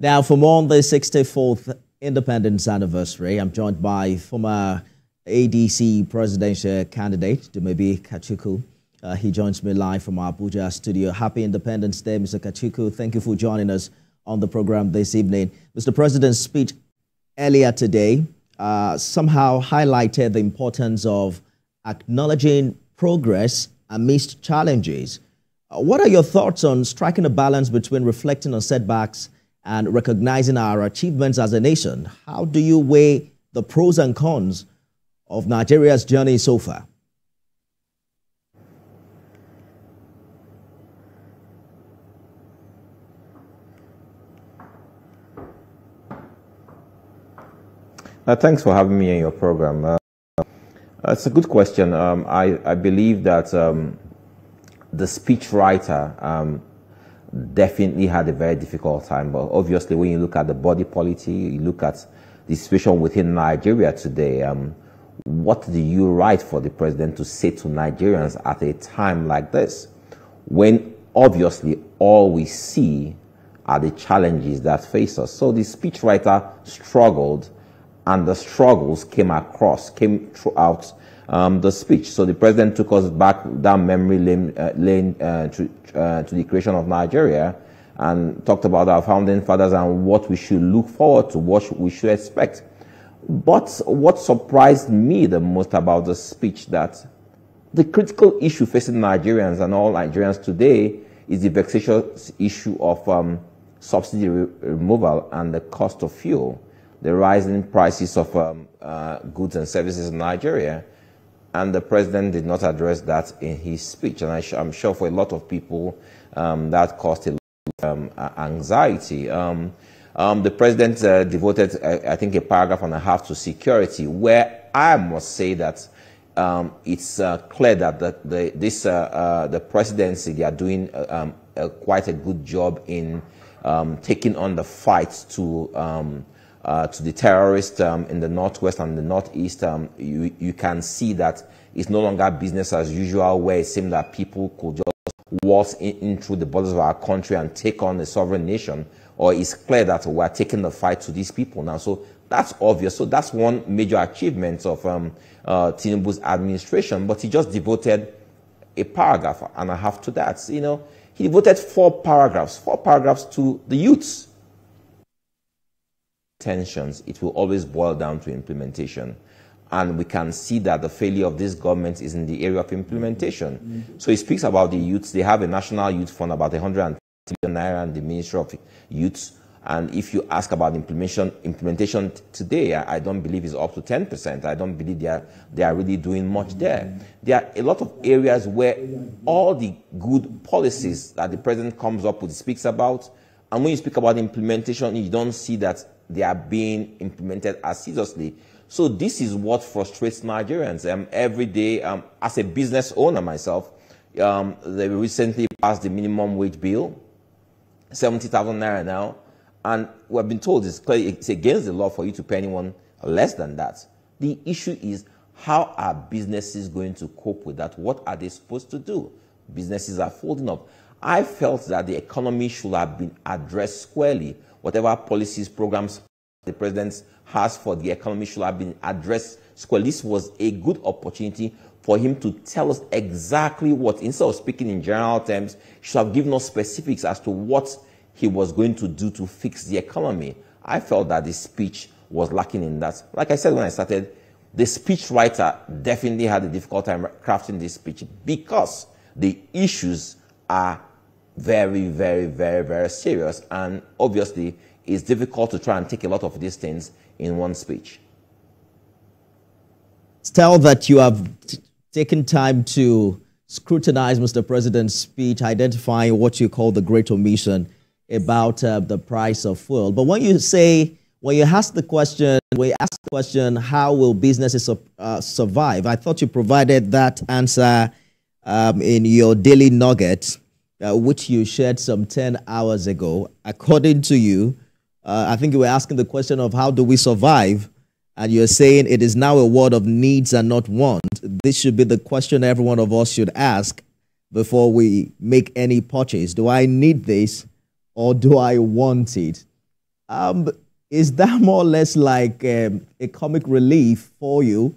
Now, for more on the 64th Independence Anniversary, I'm joined by former ADC presidential candidate, Dumebi Kachukwu. He joins me live from our Abuja studio. Happy Independence Day, Mr. Kachukwu. Thank you for joining us on the program this evening. Mr. President's speech earlier today somehow highlighted the importance of acknowledging progress amidst challenges. What are your thoughts on striking a balance between reflecting on setbacks and recognizing our achievements as a nation? How do you weigh the pros and cons of Nigeria's journey so far? Thanks for having me in your program. It's a good question. I believe that the speechwriter definitely had a very difficult time. But obviously, when you look at the body politic, you look at the situation within Nigeria today, what do you write for the president to say to Nigerians at a time like this, when obviously all we see are the challenges that face us? So the speechwriter struggled, and the struggles came throughout the speech. So the president took us back down memory lane to the creation of Nigeria, and talked about our founding fathers and what we should look forward to, what we should expect. But what surprised me the most about the speech, that the critical issue facing Nigerians and all Nigerians today is the vexatious issue of subsidy removal and the cost of fuel, the rising prices of goods and services in Nigeria. And the president did not address that in his speech. And I'm sure for a lot of people, that caused a lot of anxiety. The president devoted, I think, a paragraph and a half to security, where I must say that it's clear that the presidency, they are doing quite a good job in taking on the fight to the terrorists in the northwest and the northeast. You can see that it's no longer business as usual, where it seems that people could just waltz in through the borders of our country and take on a sovereign nation. Or it's clear that we're taking the fight to these people now. So that's obvious. So that's one major achievement of Tinubu's administration. But he just devoted a paragraph and a half to that. You know, he devoted four paragraphs to the youths. Tensions, it will always boil down to implementation. And we can see that the failure of this government is in the area of implementation. So he speaks about the youths. They have a national youth fund, about 100 billion naira, in the Ministry of Youths. And if you ask about implementation today, I don't believe it's up to 10%. I don't believe they are really doing much there. There are a lot of areas where all the good policies that the president comes up with, speaks about, and when you speak about implementation, you don't see that they are being implemented as seriously. So this is what frustrates Nigerians. Every day, as a business owner myself, they recently passed the minimum wage bill, 70,000 naira now, and we've been told it's against the law for you to pay anyone less than that. The issue is, how are businesses going to cope with that? What are they supposed to do? Businesses are folding up. I felt that the economy should have been addressed squarely. Whatever policies, programs the president has for the economy should have been addressed squarely. This was a good opportunity for him to tell us exactly what, instead of speaking in general terms, he should have given us specifics as to what he was going to do to fix the economy. I felt that the speech was lacking in that. Like I said when I started, the speechwriter definitely had a difficult time crafting this speech, because the issues are very, very, very, very serious. And obviously, it's difficult to try and take a lot of these things in one speech. Tell that you have taken time to scrutinize Mr. President's speech, identifying what you call the great omission about the price of fuel. But when you ask the question, how will businesses survive? I thought you provided that answer in your daily nugget, which you shared some 10 hours ago. According to you, I think you were asking the question of how do we survive, and you're saying it is now a world of needs and not want. This should be the question every one of us should ask before we make any purchase. Do I need this or do I want it? Is that more or less like a comic relief for you,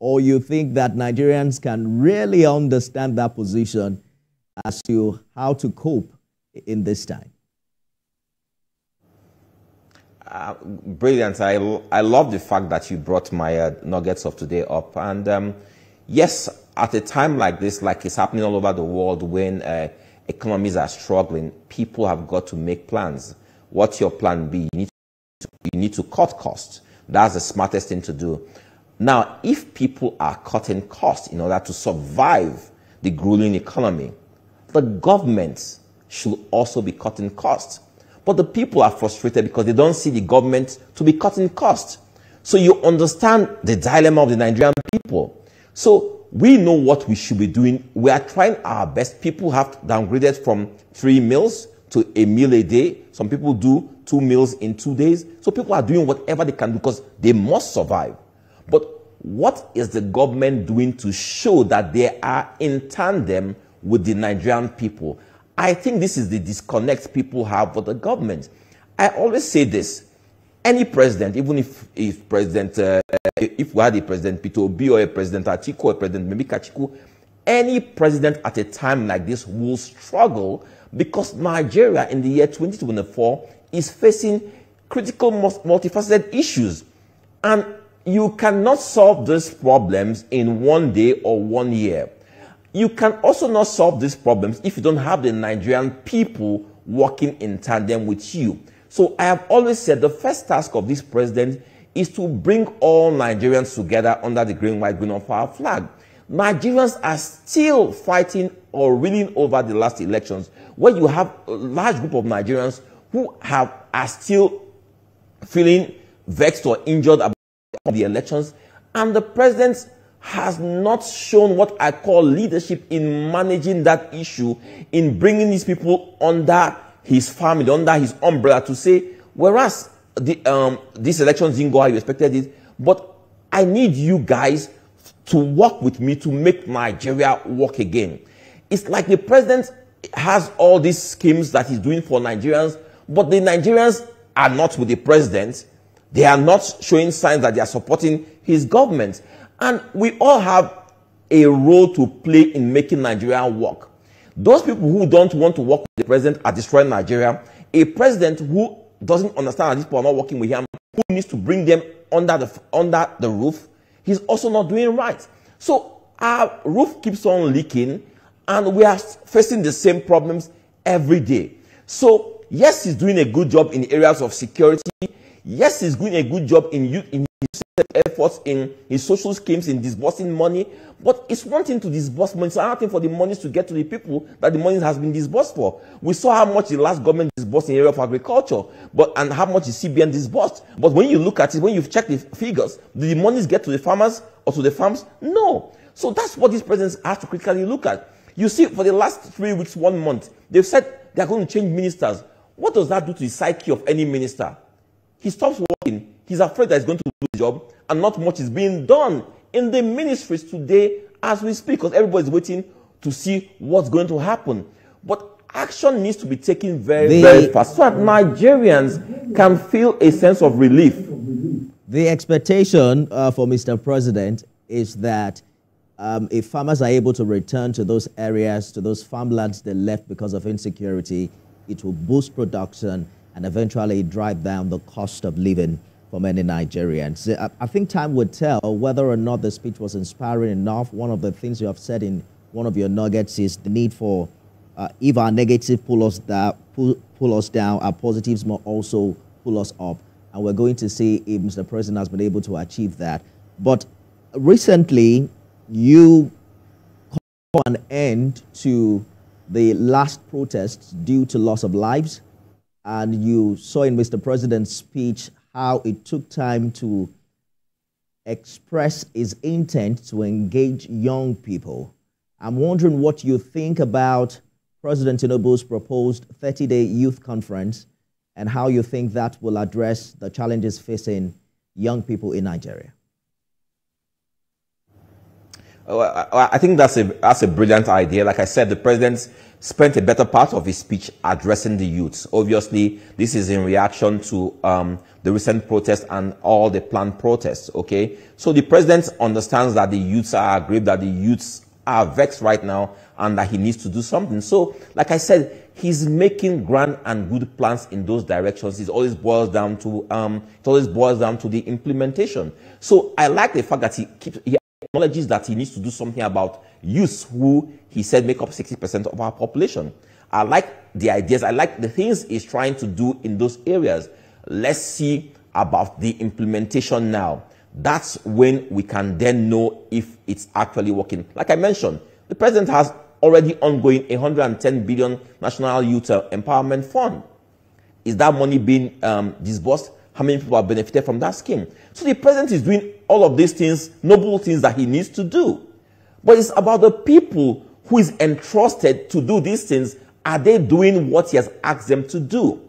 or you think that Nigerians can really understand that position as to how to cope in this time? Brilliant. I love the fact that you brought my nuggets of today up. And yes, at a time like this, like it's happening all over the world, when economies are struggling, people have got to make plans. What's your plan B? You need to cut costs. That's the smartest thing to do. Now, if people are cutting costs in order to survive the grueling economy, the government should also be cutting costs. But the people are frustrated because they don't see the government to be cutting costs. So you understand the dilemma of the Nigerian people. So we know what we should be doing. We are trying our best. People have downgraded from 3 meals to a meal a day. Some people do 2 meals in 2 days. So people are doing whatever they can do because they must survive. But what is the government doing to show that they are in tandem with the Nigerian people? I think this is the disconnect people have with the government. I always say this: any president, even if we had a President Peter Obi or a President Atiku or a President Memikachiku, any president at a time like this will struggle because Nigeria in the year 2024 is facing critical, multifaceted issues. And you cannot solve these problems in 1 day or 1 year. You can also not solve these problems if you don't have the Nigerian people working in tandem with you. So I have always said the first task of this president is to bring all Nigerians together under the green, white, green of our flag. Nigerians are still fighting or reeling over the last elections, where you have a large group of Nigerians who are still feeling vexed or injured about the elections, and the president has not shown what I call leadership in managing that issue, in bringing these people under his family, under his umbrella, to say, whereas these elections didn't go how you expected it, but I need you guys to work with me to make Nigeria work again. It's like the president has all these schemes that he's doing for Nigerians, but the Nigerians are not with the president. They are not showing signs that they are supporting his government. And we all have a role to play in making Nigeria work. Those people who don't want to work with the president are destroying Nigeria. A president who doesn't understand that these people are not working with him, who needs to bring them under the roof, he's also not doing right. So our roof keeps on leaking, and we are facing the same problems every day. So yes, he's doing a good job in areas of security. Yes, he's doing a good job in his efforts, in his social schemes, in disbursing money. But it's one thing to disburse money. It's another thing for the monies to get to the people that the money has been disbursed for. We saw how much the last government disbursed in the area of agriculture, and how much the CBN disbursed. But when you look at it, when you check the figures, did the monies get to the farmers or to the farms? No. So that's what these presidents have to critically look at. You see, for the last 3 weeks, 1 month, they've said they're going to change ministers. What does that do to the psyche of any minister? He stops working. He's afraid that he's going to do the job, and not much is being done in the ministries today as we speak, because everybody's waiting to see what's going to happen. But action needs to be taken very fast, so that Nigerians can feel a sense of relief. The expectation for Mr. President is that if farmers are able to return to those areas, to those farmlands they left because of insecurity, it will boost production and eventually drive down the cost of living for many Nigerians. I think time would tell whether or not the speech was inspiring enough. One of the things you have said in one of your nuggets is the need for, if our negative pull us down, our positives must also pull us up. And we're going to see if Mr. President has been able to achieve that. But recently, you called an end to the last protests due to loss of lives. And you saw in Mr. President's speech how it took time to express his intent to engage young people. I'm wondering what you think about President Tinubu's proposed 30-day youth conference and how you think that will address the challenges facing young people in Nigeria. I think that's a brilliant idea. Like I said, the president spent a better part of his speech addressing the youths. Obviously, this is in reaction to the recent protests and all the planned protests, okay? So the president understands that the youths are aggrieved, that the youths are vexed right now, and that he needs to do something. So, like I said, he's making grand and good plans in those directions. It always boils down to the implementation. So I like the fact that he acknowledges that he needs to do something about youths, who he said make up 60% of our population. I like the ideas. I like the things he's trying to do in those areas. Let's see about the implementation now. That's when we can then know if it's actually working. Like I mentioned, the president has already ongoing 110 billion National Youth Empowerment Fund. Is that money being disbursed? How many people have benefited from that scheme? So the president is doing all of these things, noble things that he needs to do. But it's about the people who is entrusted to do these things. Are they doing what he has asked them to do?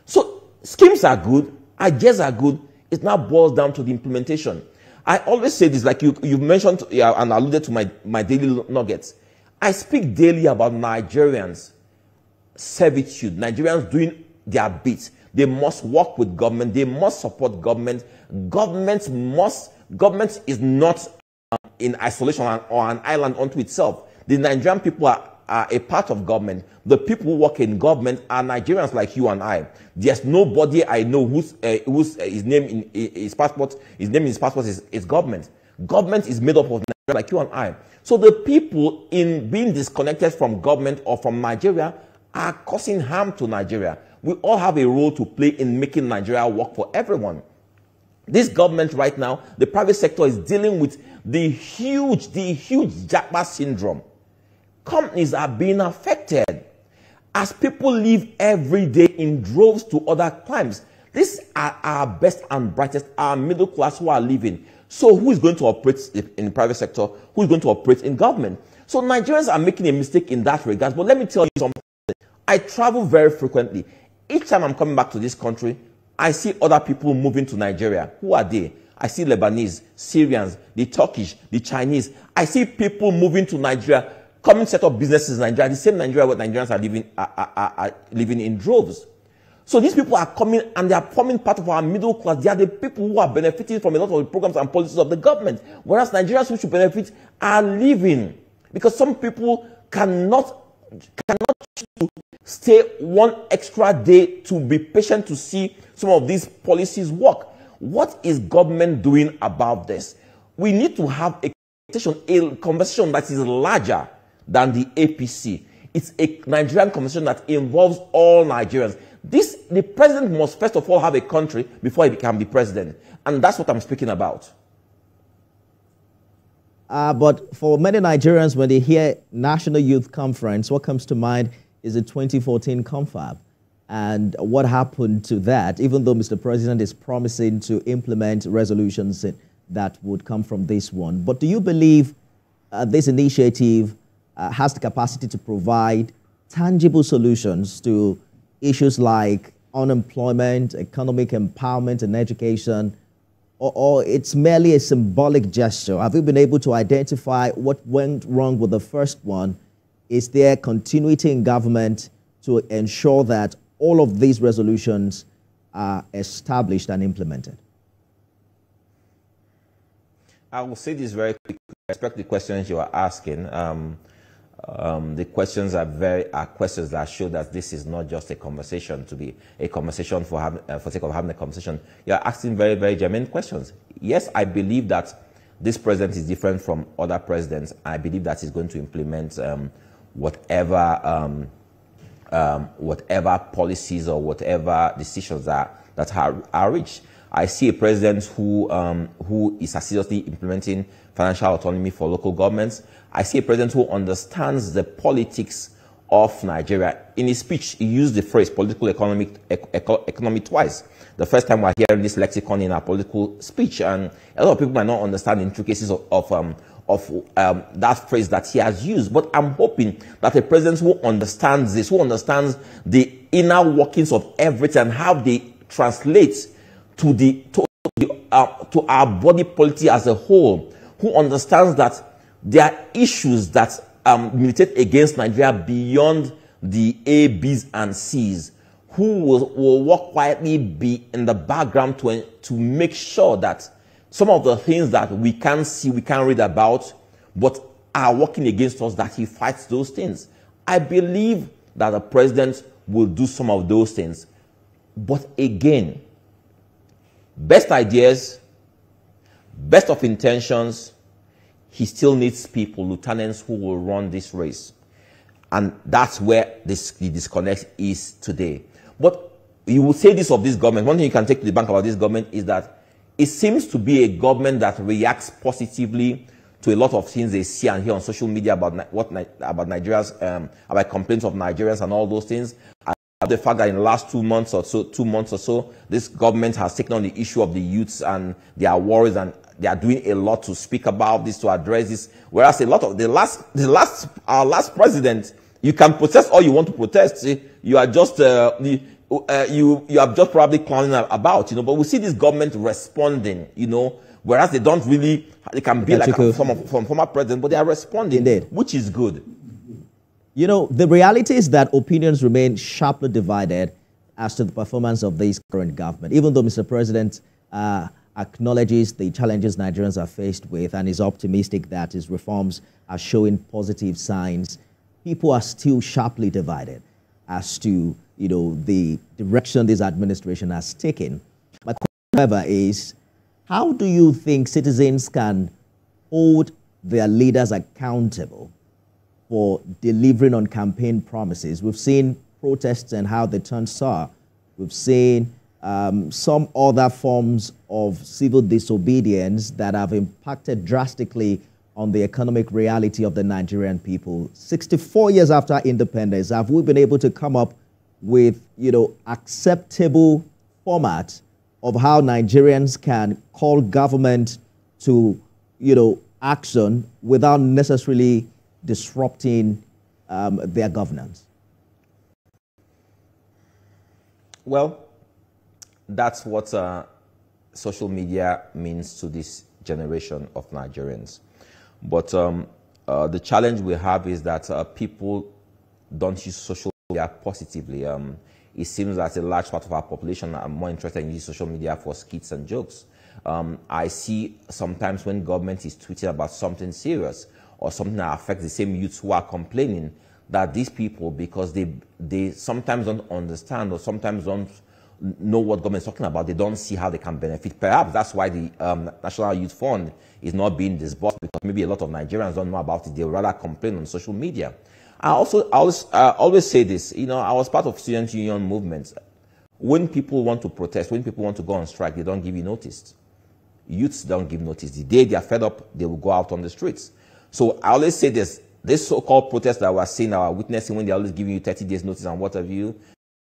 So schemes are good, ideas are good. It now boils down to the implementation. I always say this, like you mentioned and alluded to my daily nuggets. I speak daily about Nigerians' servitude, Nigerians doing their bit. They must work with government. They must support government. Government is not in isolation or an island unto itself. The Nigerian people are a part of government. The people who work in government are Nigerians like you and I. There's nobody I know whose his name in his passport is government. Government is made up of Nigerians like you and I. So the people in being disconnected from government or from Nigeria are causing harm to Nigeria. We all have a role to play in making Nigeria work for everyone. This government right now, the private sector is dealing with the huge Japa syndrome. Companies are being affected as people leave every day in droves to other climes. These are our best and brightest, our middle class who are leaving. So who is going to operate in the private sector? Who is going to operate in government? So Nigerians are making a mistake in that regard. But let me tell you something. I travel very frequently. Each time I'm coming back to this country, I see other people moving to Nigeria. Who are they? I see Lebanese, Syrians, the Turkish, the Chinese. I see people moving to Nigeria, coming to set up businesses in Nigeria, the same Nigeria where Nigerians are living in droves. So these people are coming and they are forming part of our middle class. They are the people who are benefiting from a lot of the programs and policies of the government. Whereas Nigerians who should benefit are leaving. Because some people cannot stay one extra day to be patient to see some of these policies work. What is government doing about this? We need to have a conversation that is larger than the APC. It's a Nigerian conversation that involves all Nigerians. The president must first of all have a country before he can be president. And that's what I'm speaking about. But for many Nigerians, when they hear National Youth Conference, what comes to mind is the 2014 confab. And what happened to that, even though Mr. President is promising to implement resolutions that would come from this one. But do you believe this initiative has the capacity to provide tangible solutions to issues like unemployment, economic empowerment, and education, or it's merely a symbolic gesture? Have you been able to identify what went wrong with the first one? Is there continuity in government to ensure that all of these resolutions are established and implemented? I will say this very quickly. I respect the questions you are asking. The questions are questions that show that this is not just a conversation to be a conversation for sake of having a conversation. You are asking very, very germane questions. Yes, I believe that this president is different from other presidents. I believe that he's going to implement whatever policies or whatever decisions that are reached. I see a president who is assiduously implementing financial autonomy for local governments. I see a president who understands the politics of Nigeria. In his speech, he used the phrase political economy twice. The first time we're hearing this lexicon in our political speech, and a lot of people might not understand the intricacies of that phrase that he has used. But I'm hoping that a president who understands this, who understands the inner workings of everything and how they translate to our body policy as a whole, who understands that there are issues that militate against Nigeria beyond the A, B's, and C's, who will work quietly, be in the background to make sure that some of the things that we can't see, we can't read about, but are working against us, that he fights those things. I believe that the president will do some of those things. But again, best ideas, best of intentions, he still needs people, lieutenants, who will run this race. And that's where the disconnect is today. But you will say this of this government. One thing you can take to the bank about this government is that it seems to be a government that reacts positively to a lot of things they see and hear on social media about Nigerians, about complaints of Nigerians and all those things. The fact that in the last 2 months or so, this government has taken on the issue of the youths and their worries, and they are doing a lot to speak about this, to address this. Whereas a lot of our last president, you can protest all you want to protest. See? You are just you are just probably clowning about, you know. But we see this government responding, you know. Whereas they don't really, they can be like from former president, but they are responding, indeed, which is good. You know, the reality is that opinions remain sharply divided as to the performance of this current government. Even though Mr. President acknowledges the challenges Nigerians are faced with and is optimistic that his reforms are showing positive signs, people are still sharply divided as to, you know, the direction this administration has taken. My question, however, is how do you think citizens can hold their leaders accountable for delivering on campaign promises? We've seen protests and how they turned sour. We've seen some other forms of civil disobedience that have impacted drastically on the economic reality of the Nigerian people. 64 years after independence, have we been able to come up with, you know, acceptable format of how Nigerians can call government to, you know, action without necessarily disrupting their governance? Well, that's what social media means to this generation of Nigerians. But the challenge we have is that people don't use social media positively. It seems that a large part of our population are more interested in using social media for skits and jokes. I see sometimes when government is tweeting about something serious or something that affects the same youths who are complaining, that these people, because they sometimes don't understand or sometimes don't know what government is talking about, they don't see how they can benefit. Perhaps that's why the National Youth Fund is not being disbursed, because maybe a lot of Nigerians don't know about it. They rather complain on social media. I always say this, you know, I was part of student union movements. When people want to protest, when people want to go on strike, they don't give you notice. Youths don't give notice. The day they are fed up, they will go out on the streets. So I always say this so-called protests that we're seeing, are witnessing, when they're always giving you 30 days notice and what have you,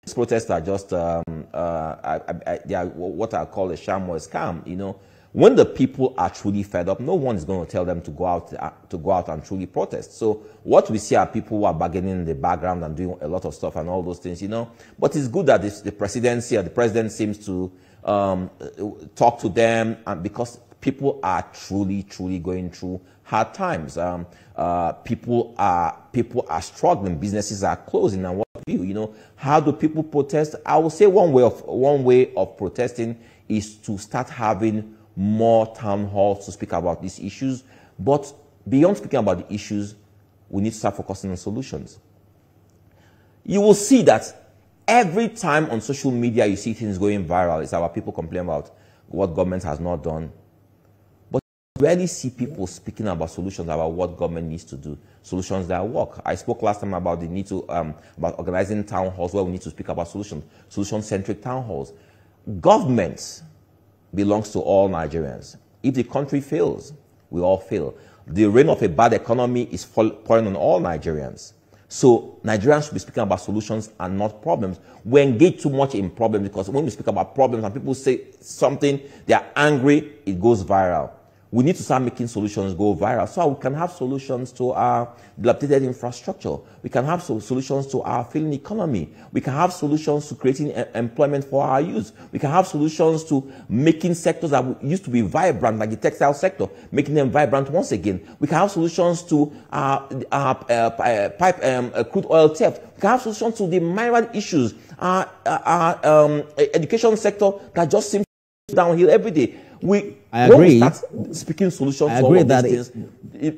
these protests are just, they are what I call a sham or a scam, you know. When the people are truly fed up, no one is going to tell them to go out and truly protest. So what we see are people who are bargaining in the background and doing a lot of stuff and all those things, you know. But it's good that the presidency or the president seems to talk to them, and because people are truly going through hard times. People are struggling. Businesses are closing, and what do you know? How do people protest? I will say one way of protesting is to start having more town halls to speak about these issues. But beyond speaking about the issues, we need to start focusing on solutions. You will see that every time on social media you see things going viral, it's our people complaining about what government has not done. But you rarely see people speaking about solutions, about what government needs to do, solutions that work. I spoke last time about the need to, about organizing town halls where we need to speak about solutions, solution-centric town halls. Government belongs to all Nigerians. If the country fails, we all fail. The reign of a bad economy is pouring on all Nigerians. So Nigerians should be speaking about solutions and not problems. We engage too much in problems, because when we speak about problems and people say something, they are angry, it goes viral. We need to start making solutions go viral so we can have solutions to our dilapidated infrastructure. We can have solutions to our failing economy. We can have solutions to creating employment for our youth. We can have solutions to making sectors that used to be vibrant, like the textile sector, making them vibrant once again. We can have solutions to crude oil theft. We can have solutions to the myriad issues, education sector that just seems downhill every day. I agree. When we start speaking solutions to all of these things,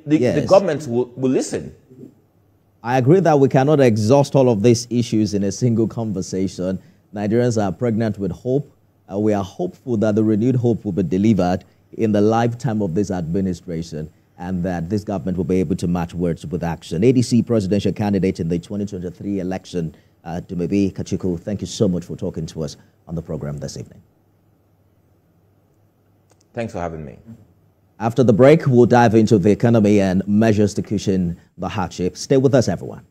the government will listen. I agree that we cannot exhaust all of these issues in a single conversation. Nigerians are pregnant with hope. We are hopeful that the renewed hope will be delivered in the lifetime of this administration and that this government will be able to match words with action. ADC presidential candidate in the 2023 election, Dumebi Kachikul, thank you so much for talking to us on the program this evening. Thanks for having me. After the break, we'll dive into the economy and measures to cushion the hardship. Stay with us, everyone.